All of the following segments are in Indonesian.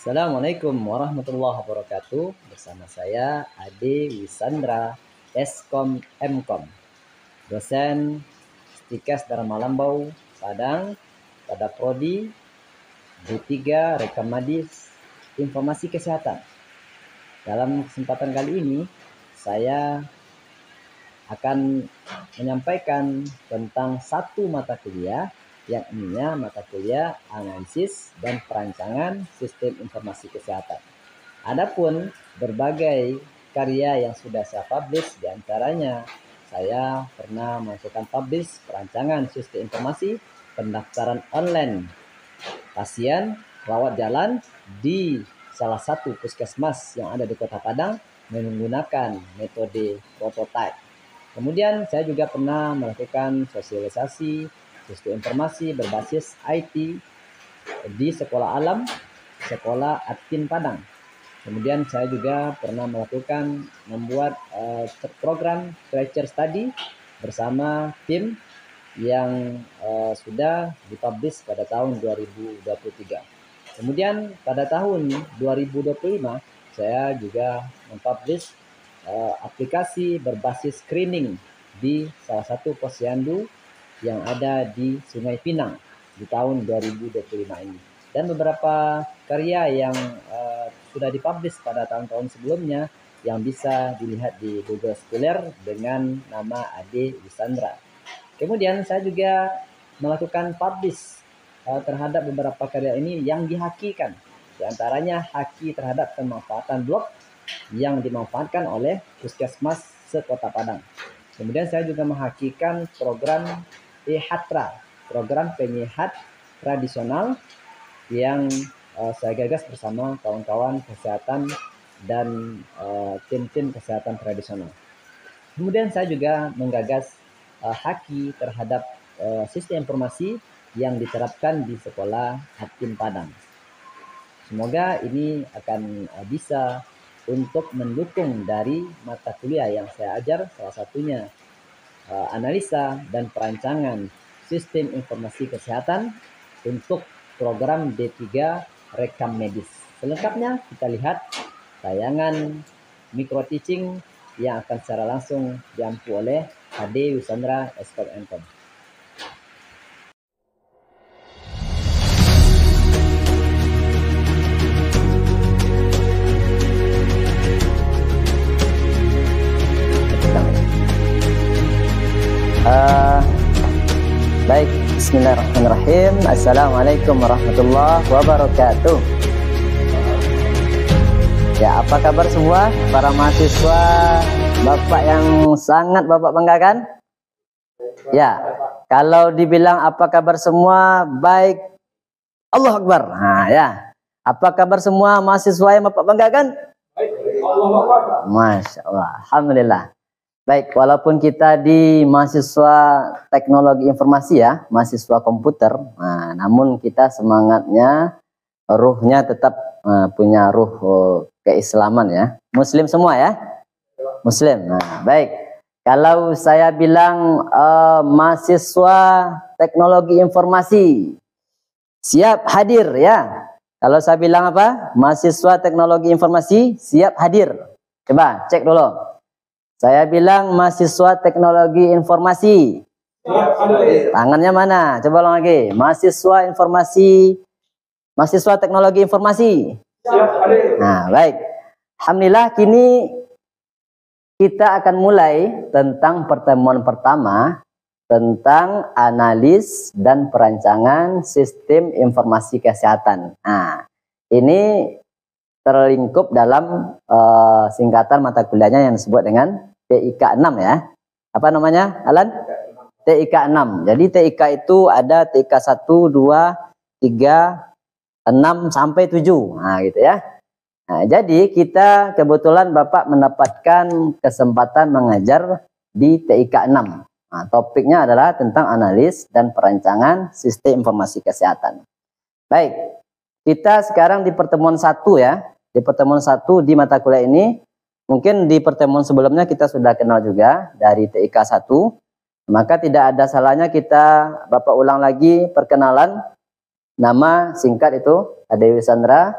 Assalamualaikum warahmatullahi wabarakatuh. Bersama saya Ade Wisandra, Eskom Mkom, dosen Stikes Dharma Lambau, Padang, pada Prodi D3 Rekam Medis Informasi Kesehatan. Dalam kesempatan kali ini, saya akan menyampaikan tentang satu mata kuliah, yakni mata kuliah analisis dan perancangan sistem informasi kesehatan. Adapun berbagai karya yang sudah saya publish, diantaranya saya pernah masukkan publish perancangan sistem informasi pendaftaran online pasien rawat jalan di salah satu puskesmas yang ada di Kota Padang menggunakan metode prototype. Kemudian saya juga pernah melakukan sosialisasi sistem informasi berbasis IT di Sekolah Alam, Sekolah Adkin Padang. Kemudian saya juga pernah membuat program Treasure Study bersama tim yang sudah dipublish pada tahun 2023. Kemudian pada tahun 2025 saya juga mempublish aplikasi berbasis screening di salah satu posyandu yang ada di Sungai Pinang di tahun 2025 ini. Dan beberapa karya yang sudah dipublish pada tahun-tahun sebelumnya yang bisa dilihat di Google Scholar dengan nama Ade Wisandra. Kemudian saya juga melakukan publish terhadap beberapa karya ini yang dihakikan. Di antaranya haki terhadap pemanfaatan blog yang dimanfaatkan oleh Puskesmas Sekota Padang. Kemudian saya juga menghakikan program e-hatra, program penyehat tradisional yang saya gagas bersama kawan-kawan kesehatan dan tim-tim kesehatan tradisional. Kemudian saya juga menggagas haki terhadap sistem informasi yang diterapkan di Sekolah Adkin Padang. Semoga ini akan bisa untuk mendukung dari mata kuliah yang saya ajar, salah satunya analisa dan perancangan sistem informasi kesehatan untuk program D3 Rekam Medis. Selengkapnya kita lihat tayangan micro teaching yang akan secara langsung diampu oleh Ade Wisandra Eskom Mkom. Baik, bismillahirrahmanirrahim. Assalamualaikum warahmatullahi wabarakatuh. Ya, apa kabar semua para mahasiswa Bapak yang sangat Bapak banggakan? Ya, kalau dibilang apa kabar semua, baik, Allahu Akbar. Nah, ya. Apa kabar semua mahasiswa yang Bapak banggakan? Baik, Allahu Akbar. Masya Allah, alhamdulillah. Baik, walaupun kita di mahasiswa teknologi informasi ya, mahasiswa komputer, nah, namun kita semangatnya, ruhnya tetap punya ruh keislaman ya. Muslim semua ya? Muslim. Nah, baik. Kalau saya bilang mahasiswa teknologi informasi, siap hadir ya. Kalau saya bilang apa? Mahasiswa teknologi informasi, siap hadir. Coba cek dulu. Saya bilang mahasiswa teknologi informasi. Tangannya mana? Coba ulang lagi. Mahasiswa informasi, mahasiswa teknologi informasi. Nah, baik. Alhamdulillah, kini kita akan mulai tentang pertemuan pertama tentang analis dan perancangan sistem informasi kesehatan. Nah, ini terlingkup dalam singkatan mata kuliahnya yang disebut dengan TIK 6 ya. Apa namanya, Alan? TIK 6. Jadi TIK itu ada TIK 1, 2, 3, 6 sampai 7. Nah, gitu ya. Nah, jadi kita kebetulan Bapak mendapatkan kesempatan mengajar di TIK 6. Nah, topiknya adalah tentang analis dan perancangan sistem informasi kesehatan. Baik, kita sekarang di pertemuan 1 ya. Di pertemuan 1 di mata kuliah ini, mungkin di pertemuan sebelumnya kita sudah kenal juga dari TIK 1. Maka tidak ada salahnya kita Bapak ulang lagi perkenalan. Nama singkat itu Ade Wisandra.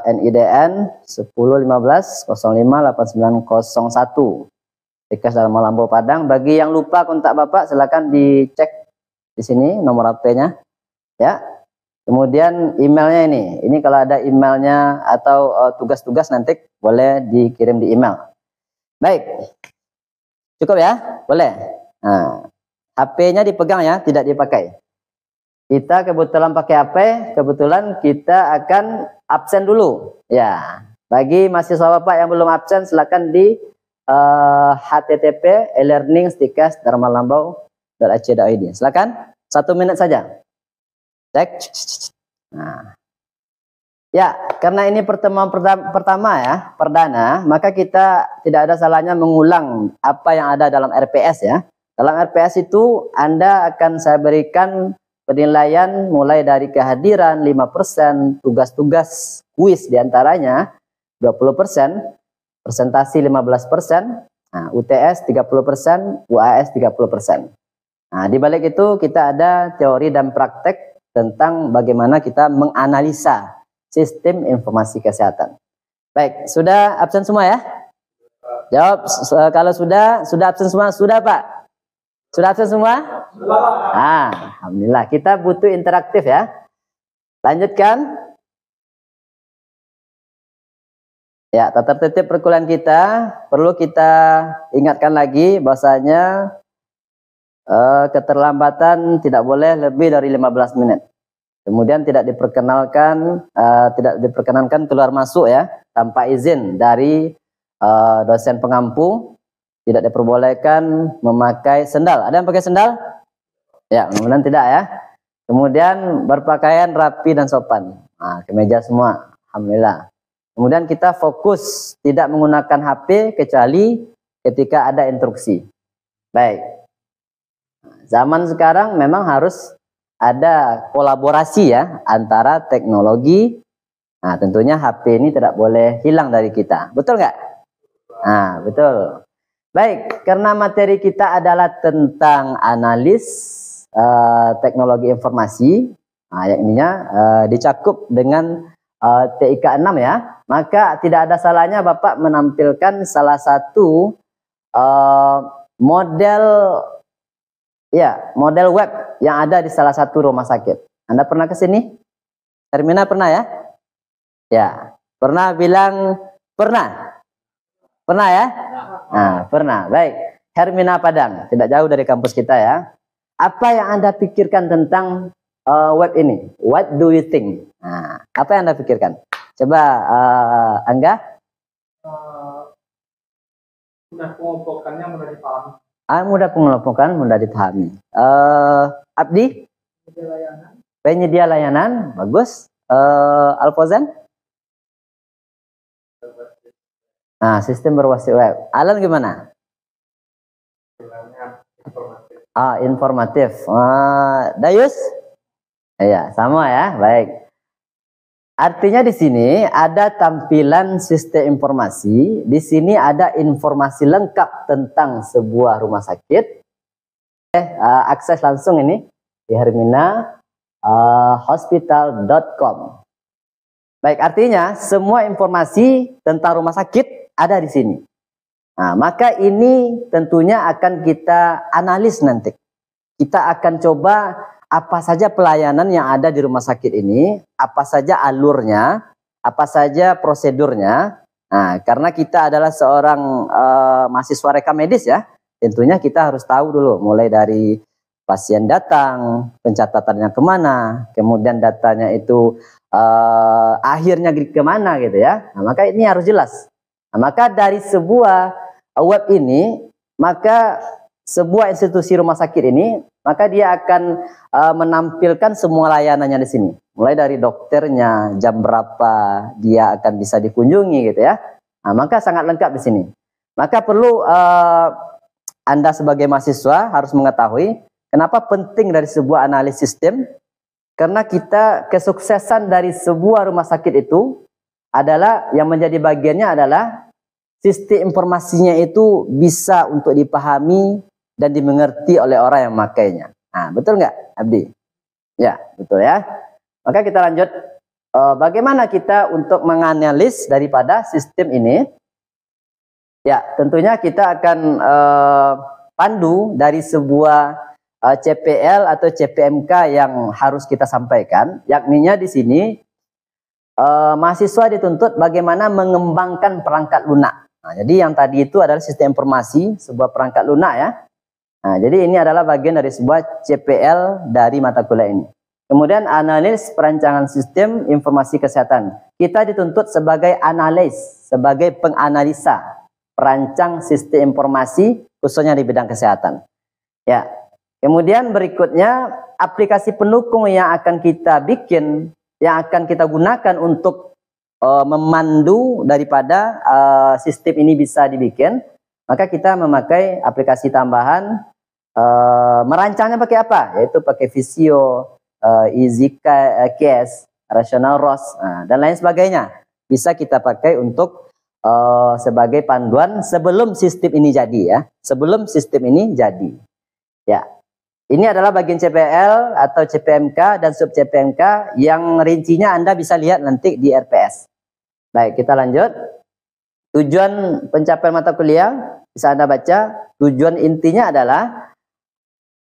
NIDN 1015058901 Stikes Dharma Lampau Padang. Bagi yang lupa kontak Bapak silakan dicek di sini nomor HP-nya ya. Kemudian emailnya ini kalau ada emailnya atau tugas-tugas nanti boleh dikirim di email. Baik, cukup ya, boleh. Nah, HP-nya dipegang ya, tidak dipakai. Kita kebetulan pakai HP, kebetulan kita akan absen dulu ya. Bagi mahasiswa Bapak yang belum absen silakan di http e-learning-stikes-dharmalambau.ac.id. Silakan 1 menit saja. Cek. Nah. Ya, karena ini pertemuan pertama ya, perdana, maka kita tidak ada salahnya mengulang apa yang ada dalam RPS ya. Dalam RPS itu Anda akan saya berikan penilaian mulai dari kehadiran 5%, tugas-tugas kuis diantaranya 20%, presentasi 15%, nah, UTS 30%, UAS 30%. Nah, di balik itu kita ada teori dan praktek tentang bagaimana kita menganalisa sistem informasi kesehatan. Baik, sudah absen semua ya? Jawab kalau sudah absen semua, sudah Pak? Sudah absen semua? Sudah. Alhamdulillah, kita butuh interaktif ya. Lanjutkan. Ya, tata tertib perkuliahan kita perlu kita ingatkan lagi bahwasanya keterlambatan tidak boleh lebih dari 15 menit. Kemudian tidak diperkenankan keluar masuk ya tanpa izin dari dosen pengampu. Tidak diperbolehkan memakai sendal. Ada yang pakai sendal? Ya, mudah-mudahan tidak ya. Kemudian berpakaian rapi dan sopan. Nah, kemeja semua. Alhamdulillah. Kemudian kita fokus tidak menggunakan HP kecuali ketika ada instruksi. Baik. Zaman sekarang memang harus ada kolaborasi ya antara teknologi. Nah, tentunya HP ini tidak boleh hilang dari kita. Betul nggak? Nah, betul. Baik, karena materi kita adalah tentang analis teknologi informasi. Nah, yang ininya dicakup dengan TIK 6 ya, maka tidak ada salahnya Bapak menampilkan salah satu model web yang ada di salah satu rumah sakit. Anda pernah ke sini? Hermina pernah ya? Ya, pernah bilang pernah? Pernah ya? Nah, pernah. Baik, Hermina Padang, tidak jauh dari kampus kita ya. Apa yang Anda pikirkan tentang web ini? What do you think? Nah, apa yang Anda pikirkan? Coba Angga. Mudah pengelompokannya mudah dipahami. Mudah pengelompokan, mudah dipahami. Abdi? Penyedia layanan, bagus. Alfozan? Nah, sistem berbasis web. Alan gimana? Informatif. Dayus? Iya, sama ya. Baik. Artinya di sini ada tampilan sistem informasi. Di sini ada informasi lengkap tentang sebuah rumah sakit. Akses langsung ini di Hermina hospital.com. Baik, artinya semua informasi tentang rumah sakit ada di sini. Nah, maka ini tentunya akan kita analis nanti. Kita akan coba apa saja pelayanan yang ada di rumah sakit ini, apa saja alurnya, apa saja prosedurnya. Nah, karena kita adalah seorang mahasiswa rekam medis ya, tentunya kita harus tahu dulu mulai dari pasien datang, pencatatannya kemana, kemudian datanya itu akhirnya kemana gitu ya. Nah, maka ini harus jelas. Nah, maka dari sebuah web ini, maka sebuah institusi rumah sakit ini, maka dia akan menampilkan semua layanannya di sini. Mulai dari dokternya, jam berapa dia akan bisa dikunjungi gitu ya. Nah, maka sangat lengkap di sini. Maka perlu Anda sebagai mahasiswa harus mengetahui kenapa penting dari sebuah analisis sistem. Karena kita kesuksesan dari sebuah rumah sakit itu adalah yang menjadi bagiannya adalah sistem informasinya itu bisa untuk dipahami dan dimengerti oleh orang yang memakainya. Nah, betul nggak, Abdi? Ya, betul ya. Maka kita lanjut bagaimana kita untuk menganalis daripada sistem ini? Ya, tentunya kita akan pandu dari sebuah CPL atau CPMK yang harus kita sampaikan, yakninya di sini mahasiswa dituntut bagaimana mengembangkan perangkat lunak. Nah, jadi yang tadi itu adalah sistem informasi, sebuah perangkat lunak ya. Nah, jadi ini adalah bagian dari sebuah CPL dari mata kuliah ini. Kemudian analis perancangan sistem informasi kesehatan. Kita dituntut sebagai analis, sebagai penganalisa perancang sistem informasi khususnya di bidang kesehatan. Ya. Kemudian berikutnya aplikasi pendukung yang akan kita bikin, yang akan kita gunakan untuk memandu daripada sistem ini bisa dibikin, maka kita memakai aplikasi tambahan. Merancangnya pakai apa? Yaitu pakai Visio, EasyCase, Rational ROS, dan lain sebagainya. Bisa kita pakai untuk sebagai panduan sebelum sistem ini jadi ya. Sebelum sistem ini jadi. Ya. Ini adalah bagian CPL atau CPMK dan sub CPMK yang rincinya Anda bisa lihat nanti di RPS. Baik, kita lanjut. Tujuan pencapaian mata kuliah bisa Anda baca. Tujuan intinya adalah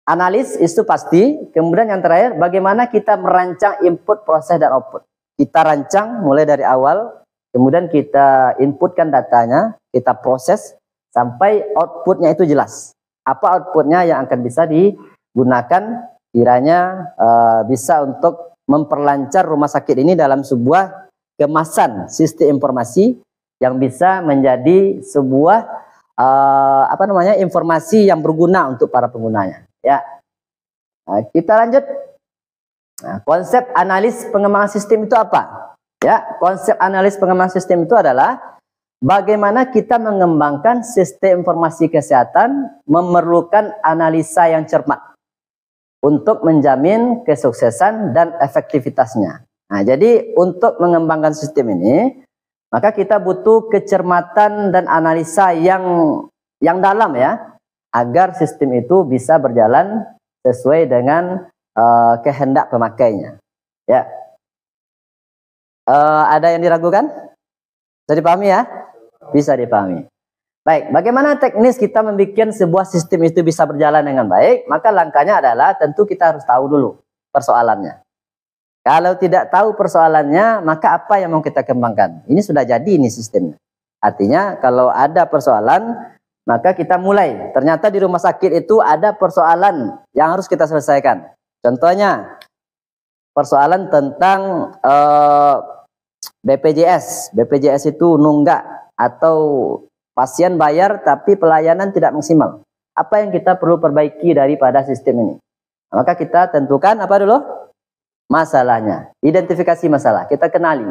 analis itu pasti. Kemudian yang terakhir, bagaimana kita merancang input, proses, dan output. Kita rancang mulai dari awal, kemudian kita inputkan datanya, kita proses, sampai outputnya itu jelas. Apa outputnya yang akan bisa digunakan, kiranya bisa untuk memperlancar rumah sakit ini dalam sebuah kemasan sistem informasi yang bisa menjadi sebuah informasi yang berguna untuk para penggunanya. Ya, kita lanjut. Nah, konsep analis pengembangan sistem itu apa? Ya, konsep analis pengembangan sistem itu adalah bagaimana kita mengembangkan sistem informasi kesehatan memerlukan analisa yang cermat untuk menjamin kesuksesan dan efektivitasnya. Nah, jadi untuk mengembangkan sistem ini, maka kita butuh kecermatan dan analisa yang dalam ya, agar sistem itu bisa berjalan sesuai dengan kehendak pemakainya. Ya. Ada yang diragukan? Bisa dipahami ya? Bisa dipahami. Baik, bagaimana teknis kita membuat sebuah sistem itu bisa berjalan dengan baik? Maka langkahnya adalah tentu kita harus tahu dulu persoalannya. Kalau tidak tahu persoalannya, maka apa yang mau kita kembangkan? Ini sudah jadi ini sistemnya. Artinya kalau ada persoalan, maka kita mulai. Ternyata di rumah sakit itu ada persoalan yang harus kita selesaikan. Contohnya, persoalan tentang BPJS. BPJS itu nunggak atau pasien bayar tapi pelayanan tidak maksimal. Apa yang kita perlu perbaiki daripada sistem ini? Maka kita tentukan apa dulu? Masalahnya. Identifikasi masalah. Kita kenali.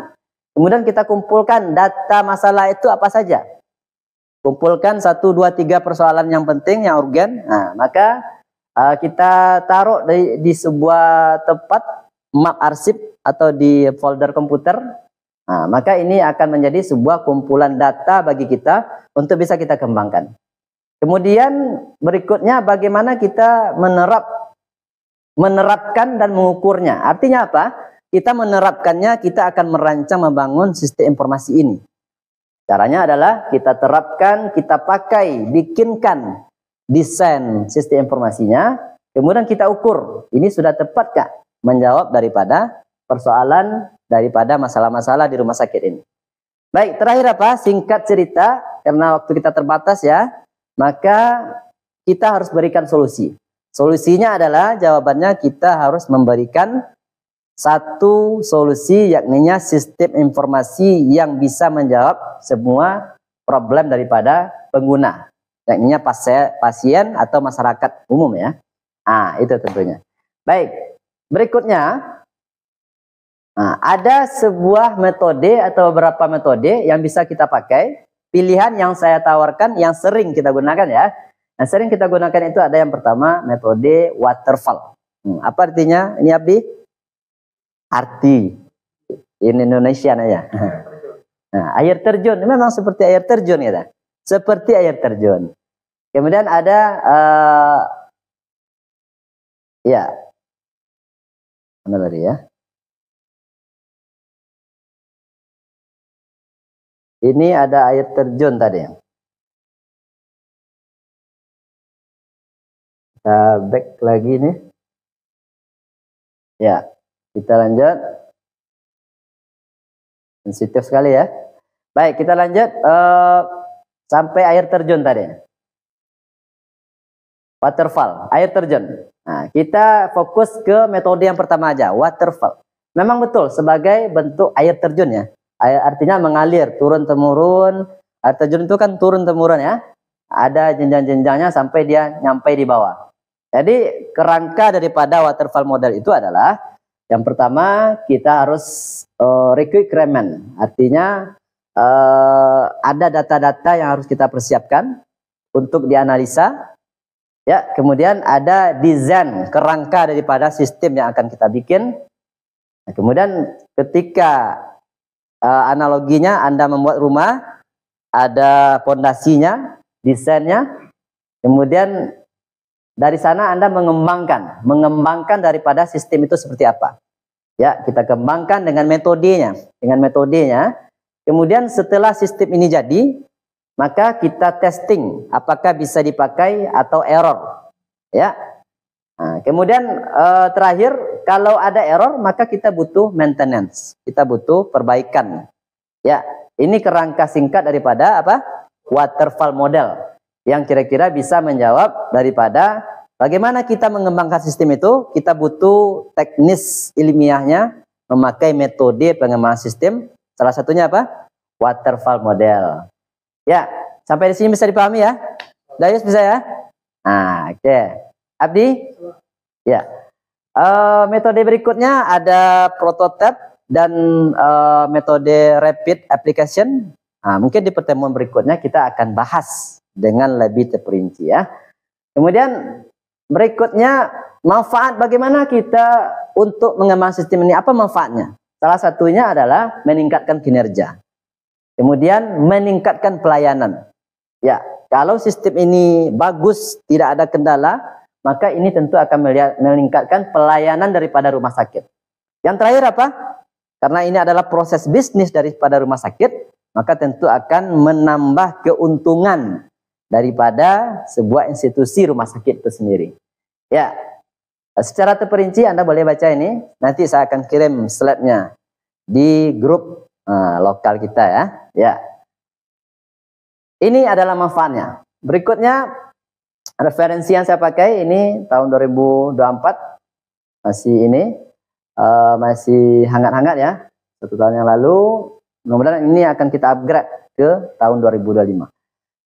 Kemudian kita kumpulkan data masalah itu apa saja. Kumpulkan 1, 2, 3 persoalan yang penting, yang urgen. Nah, maka kita taruh di sebuah tempat map arsip atau di folder komputer. Nah, maka ini akan menjadi sebuah kumpulan data bagi kita untuk bisa kita kembangkan. Kemudian berikutnya bagaimana kita menerapkan dan mengukurnya. Artinya apa? Kita menerapkannya, kita akan merancang membangun sistem informasi ini. Caranya adalah kita terapkan, kita pakai, bikinkan desain sistem informasinya, kemudian kita ukur. Ini sudah tepatkah menjawab daripada persoalan daripada masalah-masalah di rumah sakit ini. Baik, terakhir apa? Singkat cerita, karena waktu kita terbatas ya, maka kita harus berikan solusi. Solusinya adalah, jawabannya kita harus memberikan satu solusi, yakninya sistem informasi yang bisa menjawab semua problem daripada pengguna, yakninya pasien atau masyarakat umum ya. Nah, itu tentunya. Baik, berikutnya ada sebuah metode atau beberapa metode yang bisa kita pakai. Pilihan yang saya tawarkan yang sering kita gunakan ya. Yang sering kita gunakan itu ada yang pertama metode waterfall. Apa artinya? Ini Abdi? Arti in Indonesia ya. Nah, air terjun memang seperti air terjun ya. Seperti air terjun. Kemudian ada ya. Mana tadi ya? Ini ada air terjun tadi. Kita back lagi nih. Ya, kita lanjut. Sensitif sekali ya. Baik, kita lanjut sampai air terjun tadi. Waterfall, air terjun. Nah, kita fokus ke metode yang pertama aja, waterfall. Memang betul sebagai bentuk air terjun ya. Air artinya mengalir turun-temurun. Air terjun itu kan turun-temurun ya. Ada jenjang-jenjangnya sampai dia nyampe di bawah. Jadi kerangka daripada waterfall model itu adalah yang pertama kita harus requirement. Artinya ada data-data yang harus kita persiapkan untuk dianalisa. Ya, kemudian ada desain kerangka daripada sistem yang akan kita bikin. Nah, kemudian ketika analoginya Anda membuat rumah, ada pondasinya, desainnya. Kemudian dari sana Anda mengembangkan daripada sistem itu seperti apa. Ya, kita kembangkan dengan metodenya, Kemudian setelah sistem ini jadi, maka kita testing apakah bisa dipakai atau error. Ya. Nah, kemudian terakhir kalau ada error maka kita butuh maintenance, kita butuh perbaikan. Ya, ini kerangka singkat daripada apa? Waterfall model yang kira-kira bisa menjawab daripada bagaimana kita mengembangkan sistem itu. Kita butuh teknis ilmiahnya memakai metode pengembangan sistem. Salah satunya apa? Waterfall model. Ya, sampai di sini bisa dipahami ya? Dayus bisa ya? Nah, oke. Abdi? Ya. Metode berikutnya ada prototype dan metode rapid application. Nah, mungkin di pertemuan berikutnya kita akan bahas dengan lebih terperinci ya. Kemudian berikutnya manfaat bagaimana kita untuk mengembangkan sistem ini. Apa manfaatnya? Salah satunya adalah meningkatkan kinerja. Kemudian meningkatkan pelayanan. Ya, kalau sistem ini bagus, tidak ada kendala, maka ini tentu akan meningkatkan pelayanan daripada rumah sakit. Yang terakhir apa? Karena ini adalah proses bisnis daripada rumah sakit, maka tentu akan menambah keuntungan daripada sebuah institusi rumah sakit itu sendiri. Ya, secara terperinci Anda boleh baca ini. Nanti saya akan kirim slide-nya di grup lokal kita ya. Ya. Ini adalah manfaatnya. Berikutnya referensi yang saya pakai ini tahun 2024 masih ini masih hangat-hangat ya. 1 tahun yang lalu. Mudah-mudahan ini akan kita upgrade ke tahun 2025.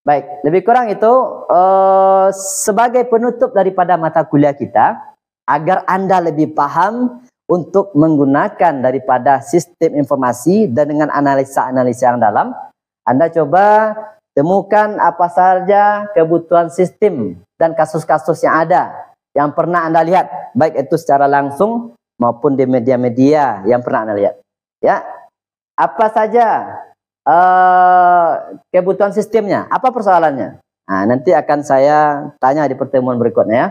Baik, lebih kurang itu sebagai penutup daripada mata kuliah kita agar Anda lebih paham untuk menggunakan daripada sistem informasi dan dengan analisa-analisa yang dalam, Anda coba temukan apa saja kebutuhan sistem dan kasus-kasus yang ada, yang pernah Anda lihat, baik itu secara langsung maupun di media-media yang pernah Anda lihat. Ya, apa saja kebutuhan sistemnya, apa persoalannya? Nah, nanti akan saya tanya di pertemuan berikutnya ya.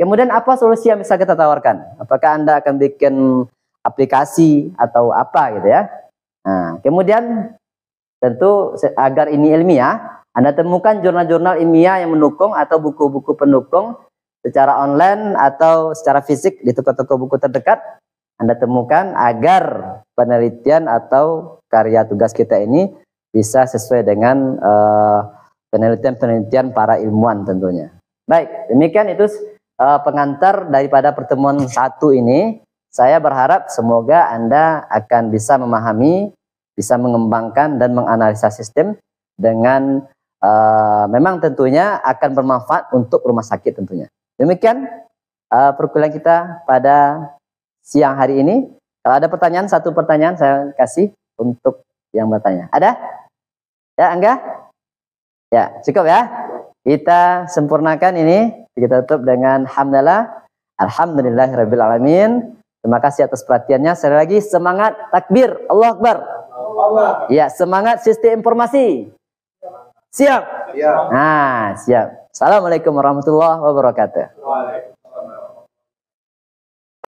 Kemudian apa solusi yang bisa kita tawarkan? Apakah Anda akan bikin aplikasi atau apa gitu ya? Nah, kemudian tentu agar ini ilmiah, Anda temukan jurnal-jurnal ilmiah yang mendukung atau buku-buku pendukung secara online atau secara fisik di toko-toko buku terdekat. Anda temukan agar penelitian atau karya tugas kita ini bisa sesuai dengan penelitian-penelitian para ilmuwan tentunya. Baik, demikian itu pengantar daripada pertemuan 1 ini. Saya berharap semoga Anda akan bisa memahami, bisa mengembangkan dan menganalisa sistem dengan memang tentunya akan bermanfaat untuk rumah sakit tentunya. Demikian perkuliahan kita pada siang hari ini. Kalau ada pertanyaan, 1 pertanyaan saya kasih untuk yang bertanya. Ada? Ya, Angga? Ya, cukup ya. Kita sempurnakan ini. Kita tutup dengan hamdalah. Alhamdulillahirabbil alamin. Terima kasih atas perhatiannya. Sekali lagi semangat takbir. Allahu Akbar. Ya, semangat sistem informasi. Siap? Siap. Nah, siap. Assalamualaikum warahmatullahi wabarakatuh.